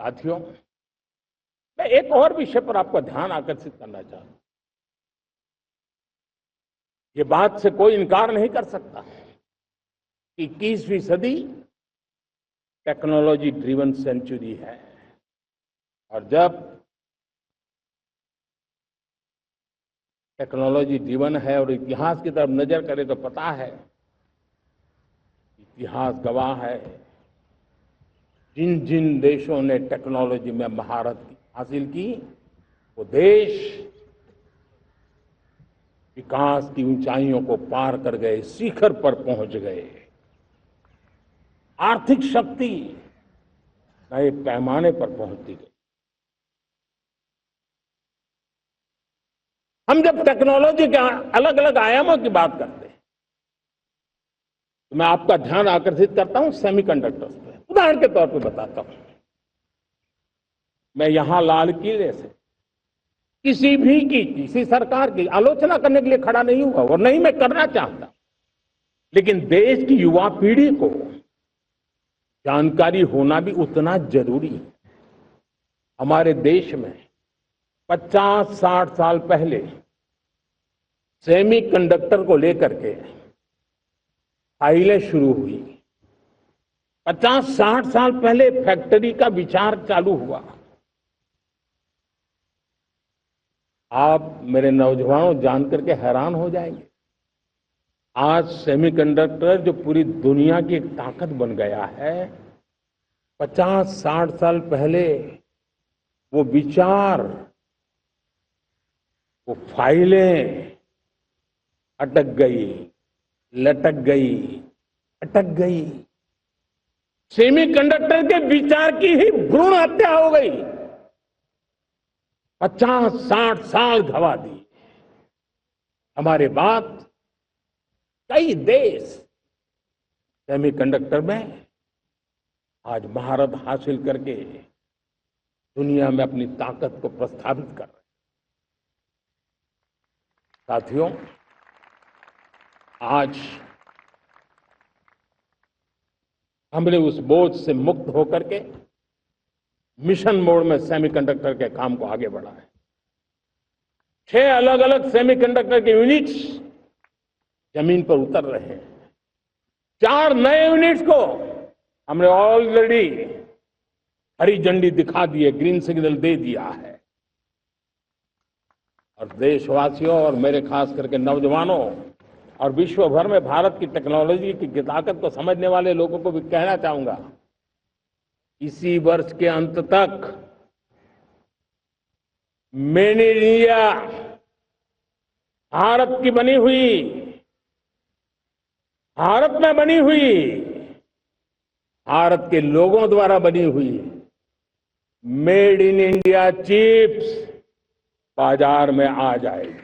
साथियों, मैं एक और विषय पर आपका ध्यान आकर्षित करना चाहता हूं। ये बात से कोई इनकार नहीं कर सकता कि 21वीं सदी टेक्नोलॉजी ड्रिवन सेंचुरी है। और जब टेक्नोलॉजी ड्रिवन है और इतिहास की तरफ नजर करें तो पता है, इतिहास गवाह है, जिन जिन देशों ने टेक्नोलॉजी में महारत हासिल की, वो देश विकास की ऊंचाइयों को पार कर गए, शिखर पर पहुंच गए। आर्थिक शक्ति नए पैमाने पर पहुंचती गई। हम जब टेक्नोलॉजी के अलग अलग आयामों की बात करते हैं तो मैं आपका ध्यान आकर्षित करता हूं सेमीकंडक्टर्स पे। उदाहरण के तौर पर बताता हूं, मैं यहां लाल किले से किसी सरकार की आलोचना करने के लिए खड़ा नहीं हुआ और नहीं मैं करना चाहता, लेकिन देश की युवा पीढ़ी को जानकारी होना भी उतना जरूरी है। हमारे देश में 50-60 साल पहले सेमीकंडक्टर को लेकर के फाइलें शुरू हुई। 50-60 साल पहले फैक्ट्री का विचार चालू हुआ। आप मेरे नौजवानों जानकर के हैरान हो जाएंगे, आज सेमीकंडक्टर जो पूरी दुनिया की एक ताकत बन गया है, 50-60 साल पहले वो विचार, वो फाइलें अटक गई, लटक गई, अटक गई। सेमीकंडक्टर के विचार की ही भ्रूण हत्या हो गई। 50-60 साल गवा दी। हमारे बाद कई देश सेमीकंडक्टर में आज महारत हासिल करके दुनिया में अपनी ताकत को प्रस्थापित कर रहे हैं। साथियों, आज हमने उस बोझ से मुक्त होकर के मिशन मोड में सेमीकंडक्टर के काम को आगे बढ़ा है। 6 अलग अलग सेमीकंडक्टर के यूनिट्स जमीन पर उतर रहे हैं। 4 नए यूनिट्स को हमने ऑलरेडी हरी झंडी दिखा दी है, ग्रीन सिग्नल दे दिया है। और देशवासियों और मेरे खास करके नौजवानों और विश्व भर में भारत की टेक्नोलॉजी की ताकत को समझने वाले लोगों को भी कहना चाहूंगा, इसी वर्ष के अंत तक मेड इन इंडिया, भारत की बनी हुई, भारत में बनी हुई, भारत के लोगों द्वारा बनी हुई मेड इन इंडिया चिप्स बाजार में आ जाएगी।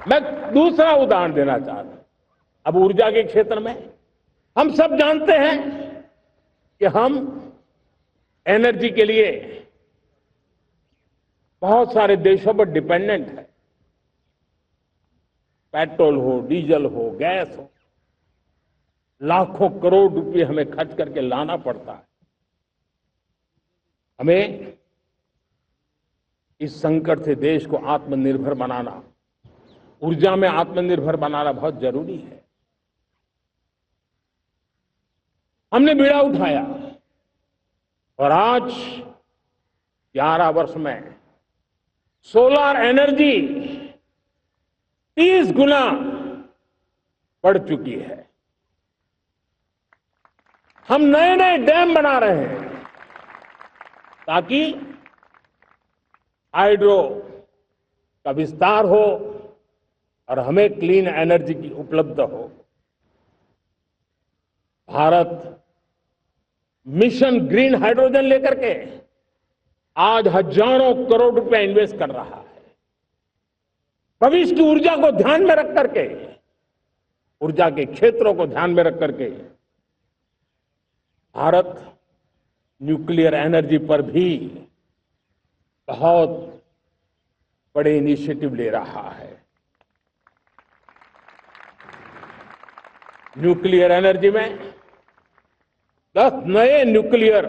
मैं दूसरा उदाहरण देना चाहता हूं। अब ऊर्जा के क्षेत्र में हम सब जानते हैं कि हम एनर्जी के लिए बहुत सारे देशों पर डिपेंडेंट है। पेट्रोल हो, डीजल हो, गैस हो, लाखों करोड़ रुपए हमें खर्च करके लाना पड़ता है। हमें इस संकट से देश को आत्मनिर्भर बनाना, ऊर्जा में आत्मनिर्भर बनाना बहुत जरूरी है। हमने बीड़ा उठाया और आज 11 वर्ष में सोलर एनर्जी 30 गुना बढ़ चुकी है। हम नए नए डैम बना रहे हैं ताकि हाइड्रो का विस्तार हो और हमें क्लीन एनर्जी की उपलब्ध हो। भारत मिशन ग्रीन हाइड्रोजन लेकर के आज हजारों करोड़ रुपए इन्वेस्ट कर रहा है। भविष्य की ऊर्जा को ध्यान में रख करके, ऊर्जा के क्षेत्रों को ध्यान में रख करके भारत न्यूक्लियर एनर्जी पर भी बहुत बड़े इनिशिएटिव ले रहा है। न्यूक्लियर एनर्जी में 10 नए न्यूक्लियर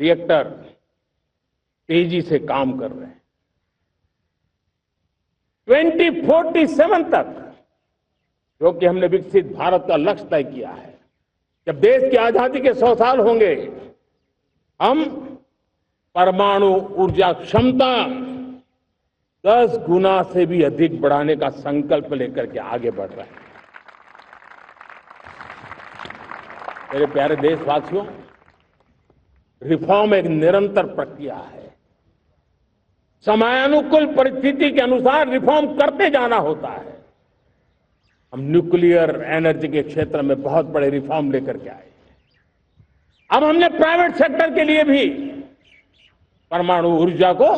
रिएक्टर तेजी से काम कर रहे हैं। 2047 तक, जो कि हमने विकसित भारत का लक्ष्य तय किया है, जब देश की आजादी के 100 साल होंगे, हम परमाणु ऊर्जा क्षमता 10 गुना से भी अधिक बढ़ाने का संकल्प लेकर के आगे बढ़ रहे हैं। मेरे प्यारे देशवासियों, रिफॉर्म एक निरंतर प्रक्रिया है। समयानुकूल परिस्थिति के अनुसार रिफॉर्म करते जाना होता है। हम न्यूक्लियर एनर्जी के क्षेत्र में बहुत बड़े रिफॉर्म लेकर के आए। अब हमने प्राइवेट सेक्टर के लिए भी परमाणु ऊर्जा को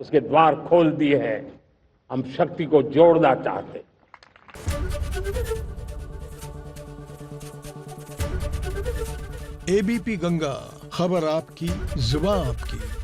उसके द्वार खोल दिए हैं। हम शक्ति को जोड़ना चाहते हैं। एबीपी गंगा, खबर आपकी, जुबान आपकी।